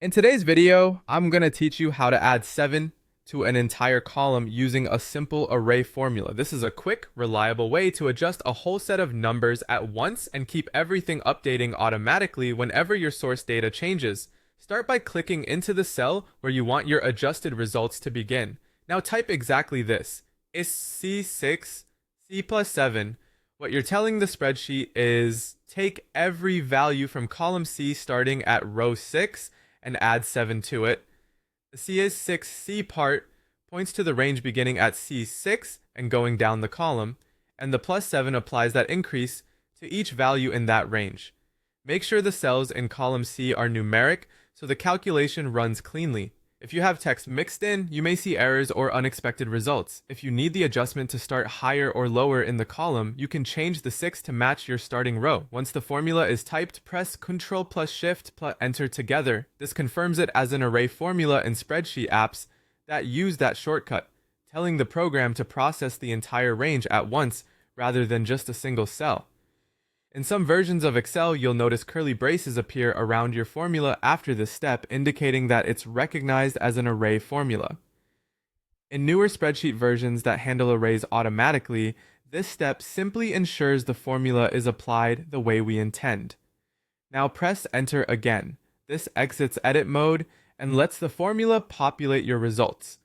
In today's video, I'm going to teach you how to add 7 to an entire column using a simple array formula. This is a quick, reliable way to adjust a whole set of numbers at once and keep everything updating automatically whenever your source data changes. Start by clicking into the cell where you want your adjusted results to begin. Now type exactly this. Is C6, C plus 7. What you're telling the spreadsheet is take every value from column C starting at row 6 and add 7 to it. The C is 6C part points to the range beginning at C6 and going down the column, and the plus 7 applies that increase to each value in that range. Make sure the cells in column C are numeric so the calculation runs cleanly. If you have text mixed in, you may see errors or unexpected results. If you need the adjustment to start higher or lower in the column, you can change the 6 to match your starting row. Once the formula is typed, press Ctrl plus Shift plus Enter together. This confirms it as an array formula in spreadsheet apps that use that shortcut, telling the program to process the entire range at once rather than just a single cell. In some versions of Excel, you'll notice curly braces appear around your formula after this step, indicating that it's recognized as an array formula. In newer spreadsheet versions that handle arrays automatically, this step simply ensures the formula is applied the way we intend. Now press Enter again. This exits edit mode and lets the formula populate your results.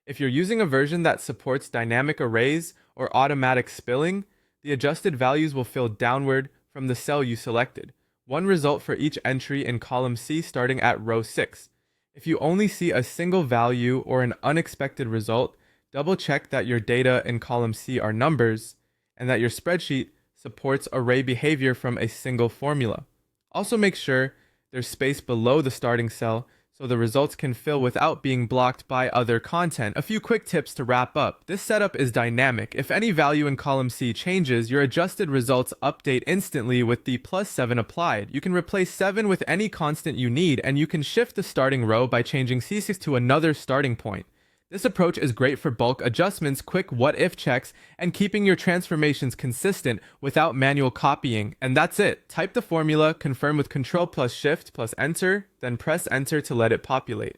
If you're using a version that supports dynamic arrays or automatic spilling, the adjusted values will fill downward from the cell you selected. One result for each entry in column C starting at row 6. If you only see a single value or an unexpected result, double check that your data in column C are numbers and that your spreadsheet supports array behavior from a single formula. Also make sure there's space below the starting cell so the results can fill without being blocked by other content. A few quick tips to wrap up. This setup is dynamic. If any value in column C changes, your adjusted results update instantly with the plus 7 applied. You can replace 7 with any constant you need, and you can shift the starting row by changing C6 to another starting point. This approach is great for bulk adjustments, quick what-if checks, and keeping your transformations consistent without manual copying. And that's it. Type the formula, confirm with Ctrl plus Shift plus Enter, then press Enter to let it populate.